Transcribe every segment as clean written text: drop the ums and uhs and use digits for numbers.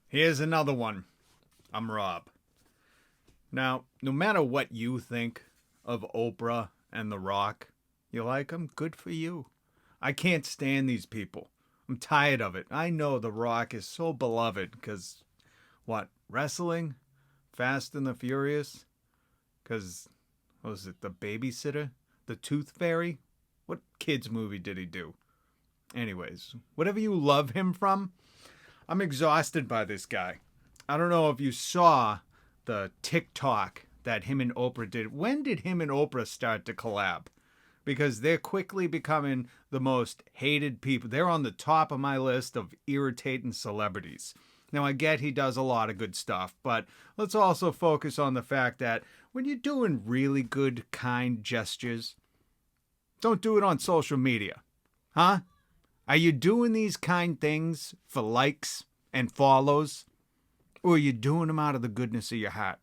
Here's another one. I'm Rob. Now, no matter what you think of Oprah and The Rock, you like them, good for you. I can't stand these people. I'm tired of it. I know The Rock is so beloved because, what, wrestling? Fast and the Furious? Because, what was it, The Babysitter? The Tooth Fairy? What kids movie did he do? Anyways, whatever you love him from, I'm exhausted by this guy. I don't know if you saw the TikTok that him and Oprah did. When did him and Oprah start to collab? Because they're quickly becoming the most hated people. They're on the top of my list of irritating celebrities. Now, I get he does a lot of good stuff, but let's also focus on the fact that when you're doing really good, kind gestures, don't do it on social media. Huh? Are you doing these kind things for likes and follows? Or are you doing them out of the goodness of your heart?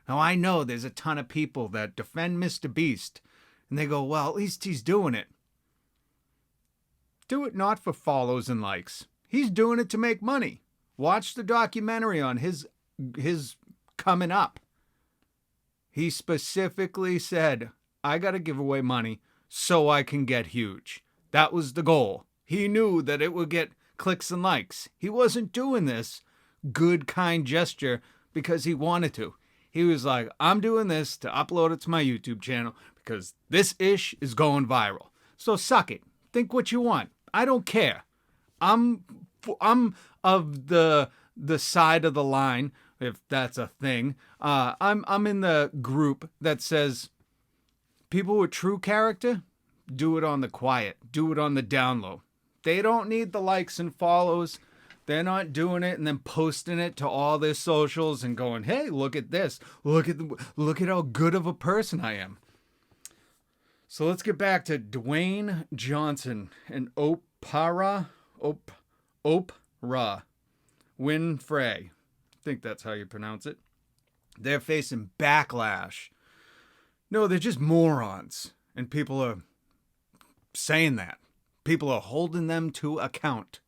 Now, I know there's a ton of people that defend Mr. Beast, and they go, well, at least he's doing it. Do it not for follows and likes. He's doing it to make money. Watch the documentary on his coming up. He specifically said, I got to give away money so I can get huge. That was the goal. He knew that it would get clicks and likes. He wasn't doing this good, kind gesture because he wanted to. He was like, I'm doing this to upload it to my YouTube channel because this ish is going viral. So suck it. Think what you want. I don't care. I'm of the side of the line, if that's a thing. I'm in the group that says people with true character, do it on the quiet. Do it on the down low. They don't need the likes and follows. They're not doing it and then posting it to all their socials and going, hey, look at this. Look at how good of a person I am. So let's get back to Duane Johnson and Oprah Winfrey. I think that's how you pronounce it. They're facing backlash. No, they're just morons. And people are saying that. People are holding them to account.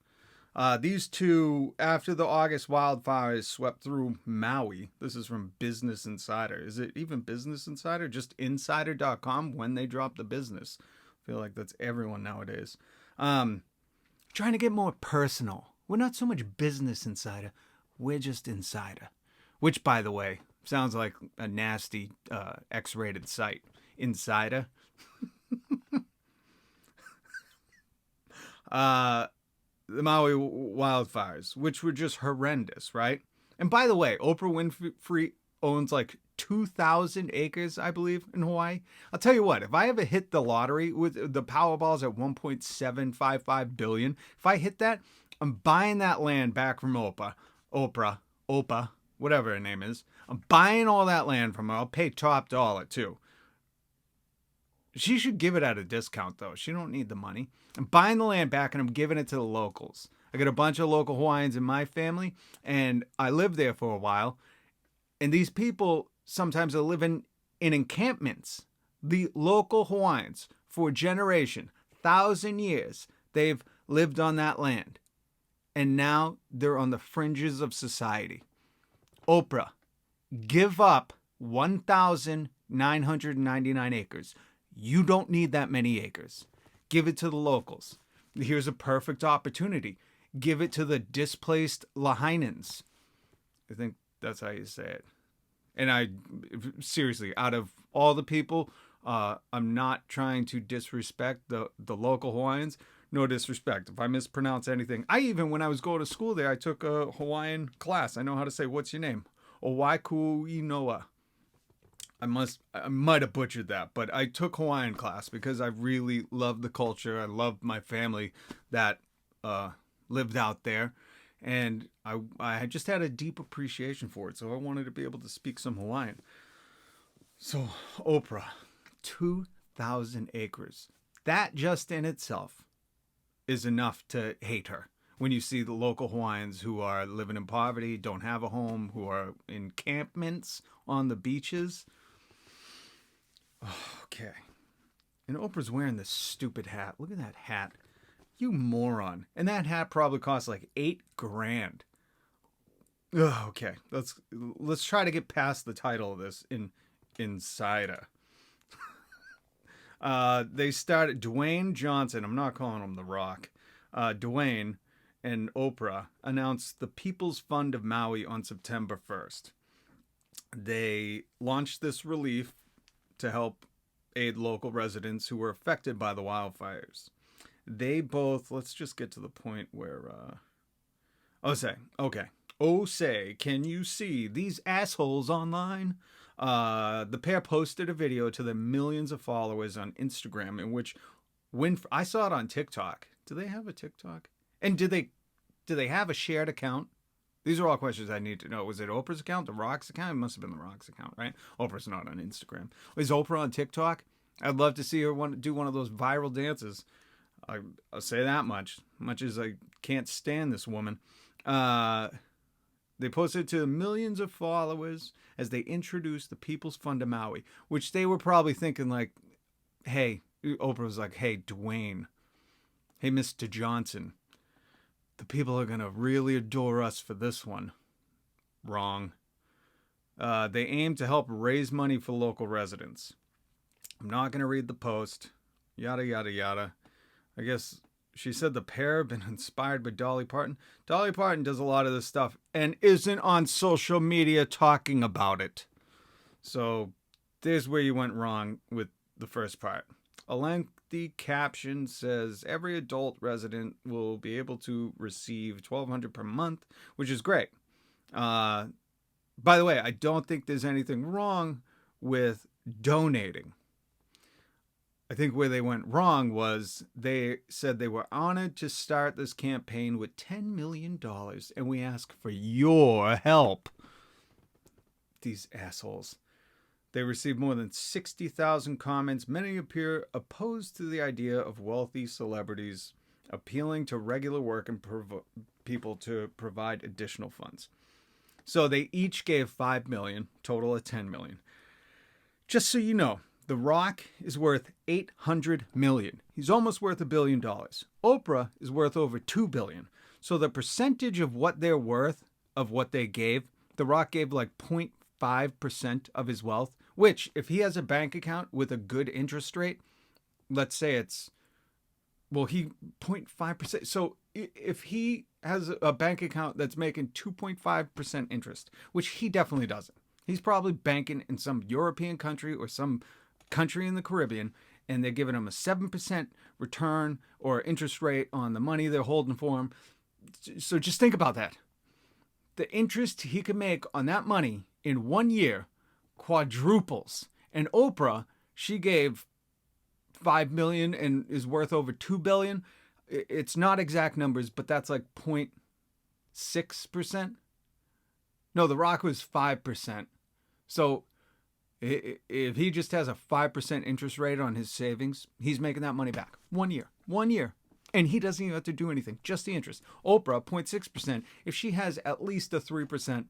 These two, after the August wildfires swept through Maui, this is from Business Insider. Is it even Business Insider? Just insider.com when they drop the business. I feel like that's everyone nowadays. Trying to get more personal. We're not so much Business Insider. We're just Insider. Which, by the way, sounds like a nasty X-rated site. Insider. The Maui wildfires, which were just horrendous, right? And by the way, Oprah Winfrey owns like 2,000 acres, I believe, in Hawaii. I'll tell you what, if I ever hit the lottery with the Powerball's at 1.755 billion, if I hit that, I'm buying that land back from Oprah, whatever her name is. I'm buying all that land from her. I'll pay top dollar too. She should give it at a discount, though. She don't need the money. I'm buying the land back, and I'm giving it to the locals. I got a bunch of local Hawaiians in my family, and I lived there for a while. And these people sometimes are living in encampments. The local Hawaiians, for a generation, 1,000 years, they've lived on that land. And now they're on the fringes of society. Oprah, give up 1,999 acres. You don't need that many acres. Give it to the locals. Here's a perfect opportunity. Give it to the displaced Lahainans. I think that's how you say it. And seriously, out of all the people, I'm not trying to disrespect the local Hawaiians. No disrespect. If I mispronounce anything, when I was going to school there, I took a Hawaiian class. I know how to say, what's your name? Owaiku Inoa. I might have butchered that, but I took Hawaiian class because I really love the culture. I love my family that lived out there, and I just had a deep appreciation for it, so I wanted to be able to speak some Hawaiian. So Oprah, 2,000 acres. That just in itself is enough to hate her. When you see the local Hawaiians who are living in poverty, don't have a home, who are in encampments on the beaches. Okay. And Oprah's wearing this stupid hat. Look at that hat. You moron. And that hat probably cost like $8,000. Ugh, okay, let's try to get past the title of this Insider. They started Dwayne Johnson. I'm not calling him The Rock. Dwayne and Oprah announced the People's Fund of Maui on September 1st. They launched this relief to help aid local residents who were affected by the wildfires. They both, let's just get to the point where, say, can you see these assholes online? The pair posted a video to their millions of followers on Instagram in which, when I saw it on TikTok. Do they have a TikTok? And do they have a shared account? These are all questions I need to know. Was it Oprah's account, The Rock's account? It must have been The Rock's account, right? Oprah's not on Instagram. Is Oprah on TikTok? I'd love to see her do one of those viral dances. I'll say that much as I can't stand this woman. They posted to millions of followers as they introduced the People's Fund of Maui, which they were probably thinking like, hey, Oprah was like, hey, Dwayne, hey, Mr. Johnson, the people are going to really adore us for this one. Wrong. They aim to help raise money for local residents. I'm not going to read the post. Yada, yada, yada. I guess she said the pair have been inspired by Dolly Parton. Dolly Parton does a lot of this stuff and isn't on social media talking about it. So there's where you went wrong with the first part. A lengthy caption says every adult resident will be able to receive $1,200 per month, which is great. By the way, I don't think there's anything wrong with donating. I think where they went wrong was they said they were honored to start this campaign with $10 million, and we ask for your help. These assholes. They received more than 60,000 comments. Many appear opposed to the idea of wealthy celebrities appealing to regular working people to provide additional funds. So they each gave $5 million, total of $10 million. Just so you know, The Rock is worth $800 million. He's almost worth $1 billion. Oprah is worth over $2 billion. So the percentage of what they're worth, of what they gave, The Rock gave like 0.5% of his wealth, which if he has a bank account with a good interest rate, let's say it's, well, he 0.5%. So if he has a bank account that's making 2.5% interest, which he definitely doesn't, he's probably banking in some European country or some country in the Caribbean, and they're giving him a 7% return or interest rate on the money they're holding for him. So just think about that. The interest he could make on that money in 1 year quadruples. And Oprah, she gave $5 million and is worth over $2 billion. It's not exact numbers, but that's like 0.6%. No, The Rock was 5%. So if he just has a 5% interest rate on his savings, he's making that money back. 1 year. 1 year. And he doesn't even have to do anything, just the interest. Oprah, 0.6%. If she has at least a 3%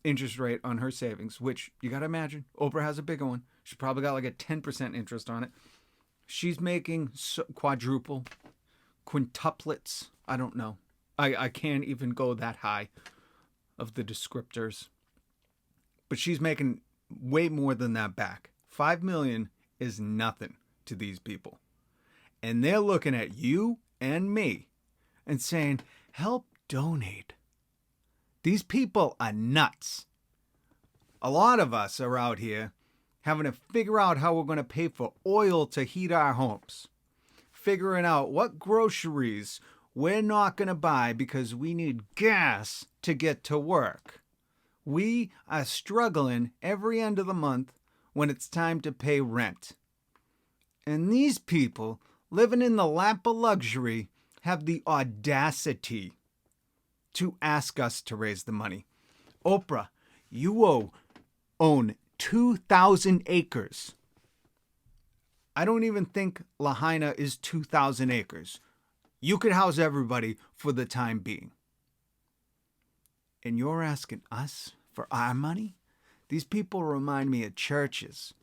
interest rate on her savings, which you got to imagine, Oprah has a bigger one. She's probably got like a 10% interest on it. She's making quadruple, quintuplets. I don't know. I can't even go that high of the descriptors. But she's making way more than that back. $5 million is nothing to these people. And they're looking at you and me and saying, help donate. These people are nuts. A lot of us are out here having to figure out how we're going to pay for oil to heat our homes. Figuring out what groceries we're not going to buy because we need gas to get to work. We are struggling every end of the month when it's time to pay rent. And these people living in the lap of luxury have the audacity to ask us to raise the money. Oprah, you own 2,000 acres. I don't even think Lahaina is 2,000 acres. You could house everybody for the time being. And you're asking us for our money? These people remind me of churches.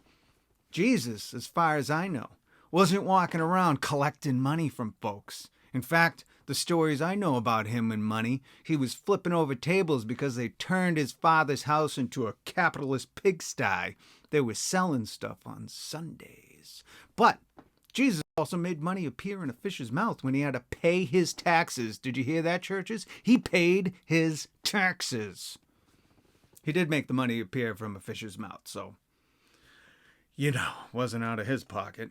Geezus, as far as I know, wasn't walking around collecting money from folks. In fact, The stories I know about him and money, he was flipping over tables because they turned his father's house into a capitalist pigsty. They were selling stuff on Sundays. But Jesus also made money appear in a fish's mouth when he had to pay his taxes. Did you hear that, churches? He paid his taxes. He did make the money appear from a fish's mouth, so, wasn't out of his pocket.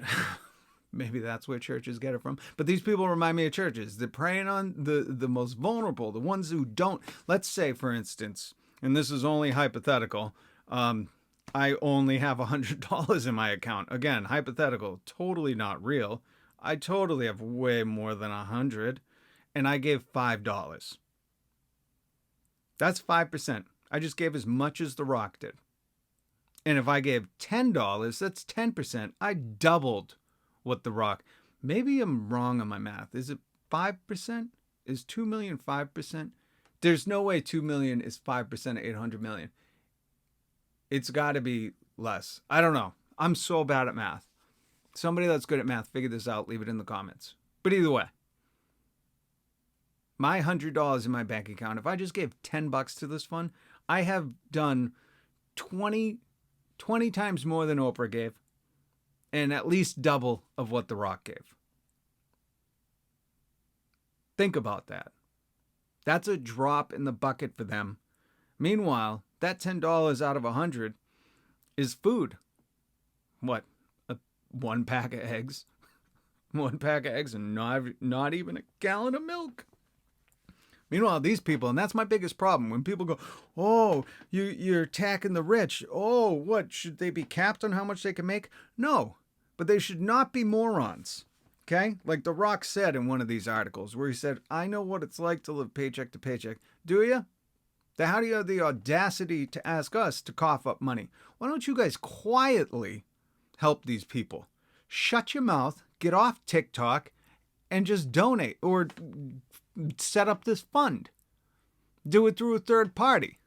Maybe that's where churches get it from. But these people remind me of churches. They're preying on the most vulnerable, the ones who don't. Let's say, for instance, and this is only hypothetical, I only have $100 in my account. Again, hypothetical, totally not real. I totally have way more than 100, and I gave $5. That's 5%. I just gave as much as The Rock did. And if I gave $10, that's 10%. I doubled what The Rock. Maybe I'm wrong on my math. Is it 5%? Is 2 million 5%? There's no way 2 million is 5% of 800 million. It's got to be less. I don't know. I'm so bad at math. Somebody that's good at math, figure this out. Leave it in the comments. But either way, my $100 in my bank account, if I just gave $10 to this fund, I have done 20 times more than Oprah gave and at least double of what The Rock gave. Think about that. That's a drop in the bucket for them. Meanwhile, that $10 out of 100 is food. What? One pack of eggs? One pack of eggs and not even a gallon of milk. Meanwhile, these people, and that's my biggest problem, when people go, oh, you're attacking the rich. Oh, what? Should they be capped on how much they can make? No, but they should not be morons. Okay? Like The Rock said in one of these articles where he said, I know what it's like to live paycheck to paycheck. Do you? Then how do you have the audacity to ask us to cough up money? Why don't you guys quietly help these people? Shut your mouth, get off TikTok, and just donate or set up this fund. Do it through a third party.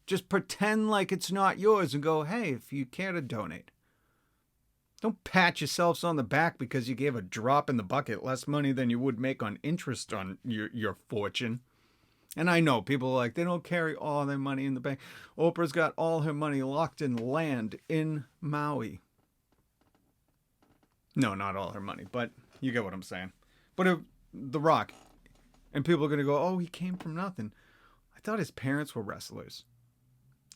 Just pretend like it's not yours and go, hey, if you care to donate. Don't pat yourselves on the back because you gave a drop in the bucket, less money than you would make on interest on your fortune. And I know people are like, they don't carry all their money in the bank. Oprah's got all her money locked in land in Maui. No, not all her money, but you get what I'm saying. But if The Rock, and people are going to go, oh, he came from nothing. I thought his parents were wrestlers.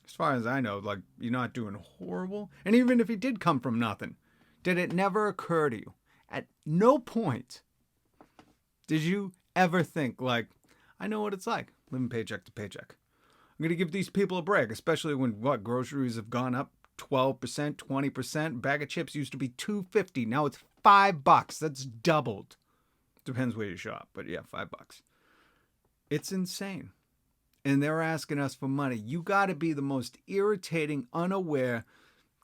As far as I know, like, you're not doing horrible. And even if he did come from nothing, did it never occur to you? At no point did you ever think, like, I know what it's like, living paycheck to paycheck. I'm going to give these people a break, especially when, groceries have gone up 12%, 20%. Bag of chips used to be $2.50. Now it's $5. That's doubled. Depends where you shop, but yeah, $5. It's insane. And they're asking us for money. You got to be the most irritating, unaware,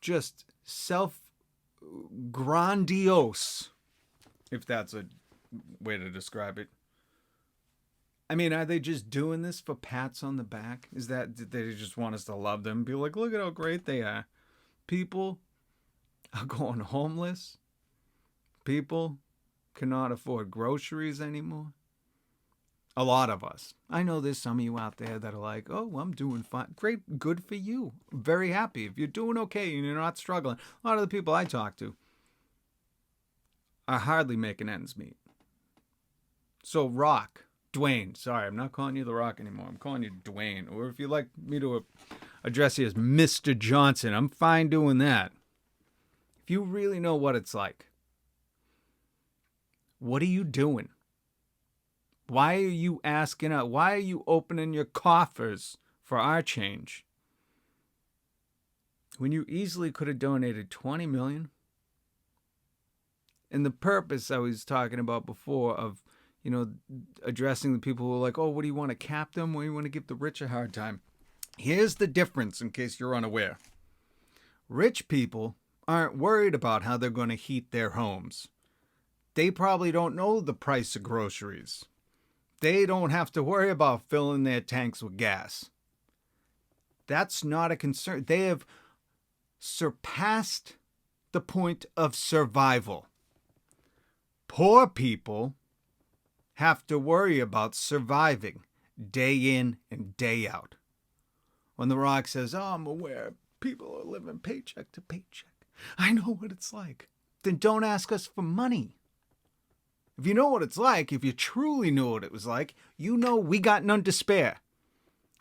just self-grandiose, if that's a way to describe it. I mean, are they just doing this for pats on the back? Is that they just want us to love them? Be like, look at how great they are. People are going homeless. People cannot afford groceries anymore. A lot of us. I know there's some of you out there that are like, oh, I'm doing fine. Great, good for you. I'm very happy. If you're doing okay and you're not struggling. A lot of the people I talk to are hardly making ends meet. So Dwayne, sorry, I'm not calling you The Rock anymore. I'm calling you Dwayne. Or if you'd like me to address you as Mr. Johnson, I'm fine doing that. If you really know what it's like, what are you doing? Why are you asking us? Why are you opening your coffers for our change when you easily could have donated $20 million? And the purpose I was talking about before of, addressing the people who are like, oh, what do you want to cap them? What do you want to give the rich a hard time? Here's the difference in case you're unaware. Rich people aren't worried about how they're going to heat their homes. They probably don't know the price of groceries. They don't have to worry about filling their tanks with gas. That's not a concern. They have surpassed the point of survival. Poor people have to worry about surviving day in and day out. When The Rock says, oh, I'm aware people are living paycheck to paycheck. I know what it's like. Then don't ask us for money. If you know what it's like, if you truly knew what it was like, you know we got none to spare.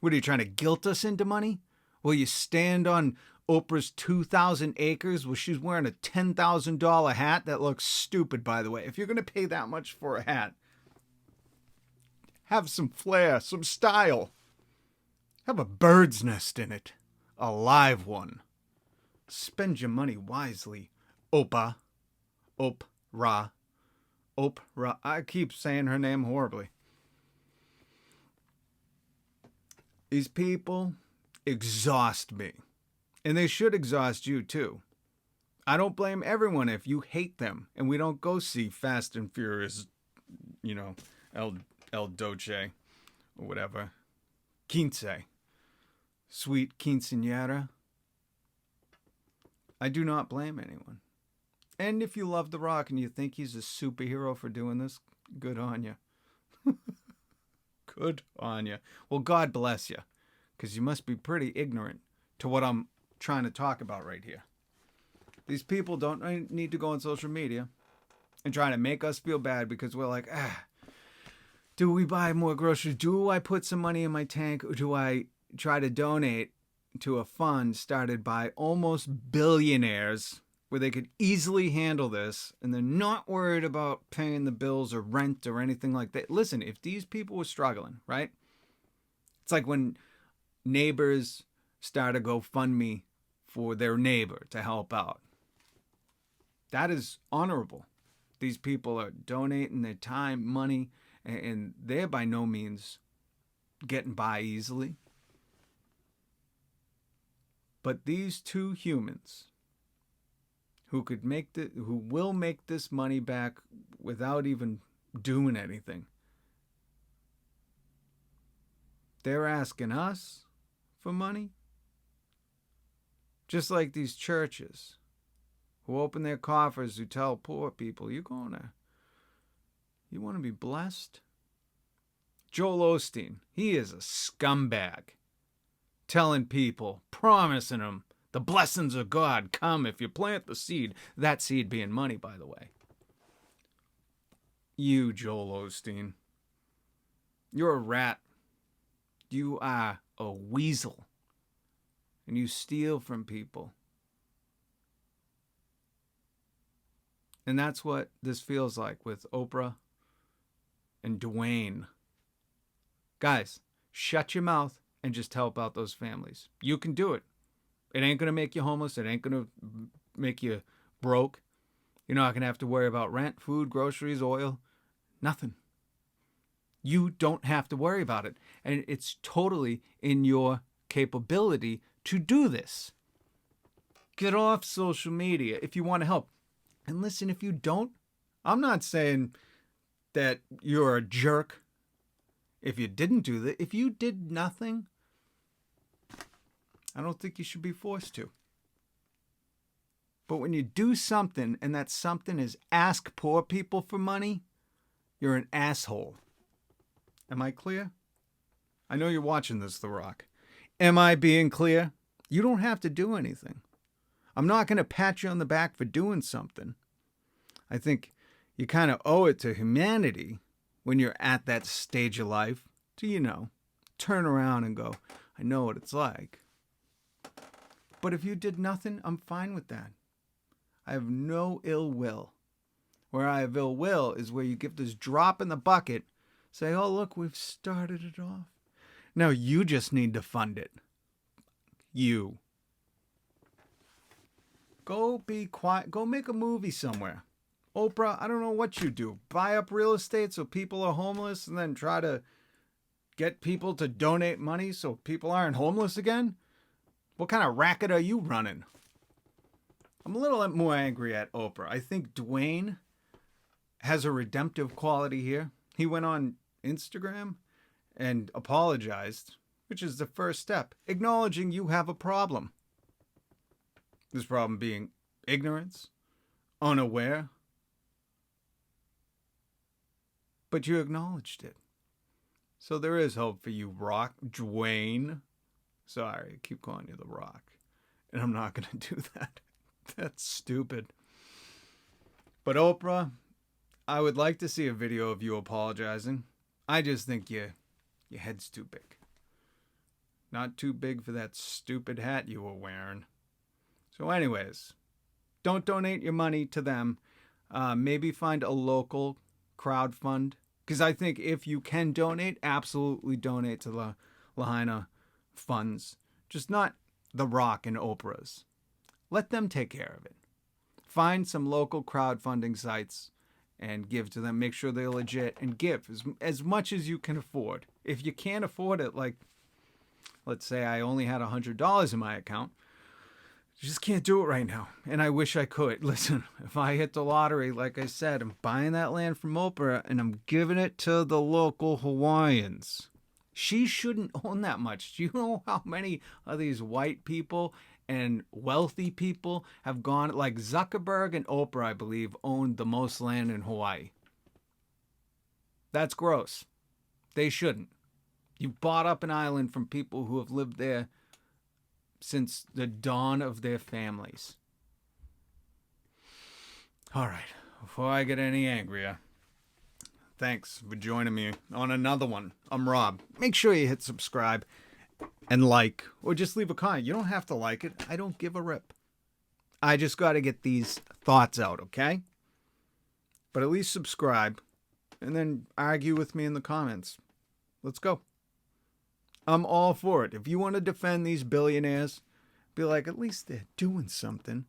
What, are you trying to guilt us into money? Will you stand on Oprah's 2,000 acres where she's wearing a $10,000 hat that looks stupid, by the way? If you're going to pay that much for a hat, have some flair, some style. Have a bird's nest in it. A live one. Spend your money wisely, Oprah. Oprah. I keep saying her name horribly. These people exhaust me. And they should exhaust you too. I don't blame everyone if you hate them and we don't go see Fast and Furious, El Doce or whatever. Quince. Sweet quinceañera. I do not blame anyone. And if you love The Rock and you think he's a superhero for doing this, good on you. Good on you. Well, God bless you, because you must be pretty ignorant to what I'm trying to talk about right here. These people don't need to go on social media and try to make us feel bad because we're like, do we buy more groceries? Do I put some money in my tank? Or do I try to donate to a fund started by almost billionaires where they could easily handle this and they're not worried about paying the bills or rent or anything like that? Listen, if these people were struggling, right? It's like when neighbors start a GoFundMe for their neighbor to help out. That is honorable. These people are donating their time, money, and they're by no means getting by easily. But these two humans who will make this money back without even doing anything, they're asking us for money. Just like these churches who open their coffers, who tell poor people, you want to be blessed? Joel Osteen, he is a scumbag. Telling people, promising them, the blessings of God come if you plant the seed. That seed being money, by the way. You, Joel Osteen, you're a rat. You are a weasel. And you steal from people. And that's what this feels like with Oprah and Duane. Guys, shut your mouth and just help out those families. You can do it. It ain't going to make you homeless. It ain't going to make you broke. You're not going to have to worry about rent, food, groceries, oil. Nothing. You don't have to worry about it. And it's totally in your capability to do this. Get off social media if you want to help. And listen, if you don't, I'm not saying that you're a jerk if you didn't do that. If you did nothing, I don't think you should be forced to. But when you do something and that something is ask poor people for money, you're an asshole. Am I clear? I know you're watching this, The Rock. Am I being clear? You don't have to do anything. I'm not going to pat you on the back for doing something. I think you kind of owe it to humanity when you're at that stage of life to, turn around and go, I know what it's like. But if you did nothing, I'm fine with that. I have no ill will. Where I have ill will is where you give this drop in the bucket, say, oh, look, we've started it off. Now you just need to fund it. You. Go be quiet. Go make a movie somewhere. Oprah, I don't know what you do. Buy up real estate so people are homeless and then try to get people to donate money so people aren't homeless again? What kind of racket are you running? I'm a little more angry at Oprah. I think Duane has a redemptive quality here. He went on Instagram and apologized, which is the first step. Acknowledging you have a problem. This problem being ignorance, unaware. but you acknowledged it. So there is hope for you, Rock Duane. Sorry, I keep calling you the Rock. And I'm not going to do that. That's stupid. But Oprah, I would like to see a video of you apologizing. I just think your head's too big. Not too big for that stupid hat you were wearing. So anyways, don't donate your money to them. Maybe find a local crowd fund. Because I think if you can donate, absolutely donate to the Lahaina funds. Just not the Rock and Oprah's. Let them take care of it. Find some local crowdfunding sites and give to them. Make sure they're legit and give as much as you can afford. If you can't afford it, like, let's say I only had $100 in my account, I just can't do it right now. And I wish I could. Listen, if I hit the lottery, like I said, I'm buying that land from Oprah and I'm giving it to the local Hawaiians. She shouldn't own that much. Do you know how many of these white people and wealthy people have gone? Like Zuckerberg and Oprah, I believe, owned the most land in Hawaii. That's gross. They shouldn't. You bought up an island from people who have lived there since the dawn of their families. All right, before I get any angrier, thanks for joining me on another one. I'm Rob. Make sure you hit subscribe and like, or just leave a comment. You don't have to like it. I don't give a rip. I just got to get these thoughts out, okay? But at least subscribe and then argue with me in the comments. Let's go. I'm all for it. If you want to defend these billionaires, be like, at least they're doing something.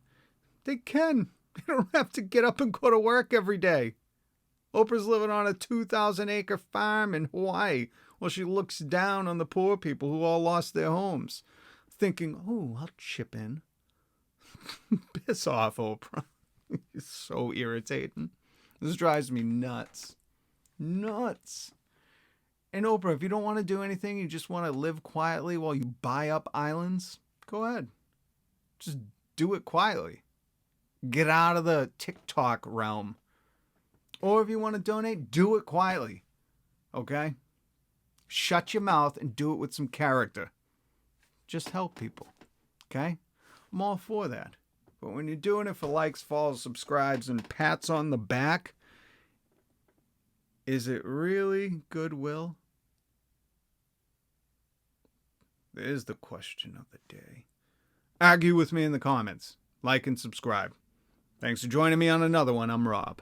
They can. They don't have to get up and go to work every day. Oprah's living on a 2,000-acre farm in Hawaii while she looks down on the poor people who all lost their homes, thinking, oh, I'll chip in. Piss off, Oprah. It's so irritating. This drives me nuts. Nuts. And Oprah, if you don't want to do anything, you just want to live quietly while you buy up islands, go ahead. Just do it quietly. Get out of the TikTok realm. Or if you want to donate, do it quietly. Okay? Shut your mouth and do it with some character. Just help people. Okay? I'm all for that. But when you're doing it for likes, follows, subscribes, and pats on the back, is it really goodwill? There's the question of the day. Argue with me in the comments. Like and subscribe. Thanks for joining me on another one. I'm Rob.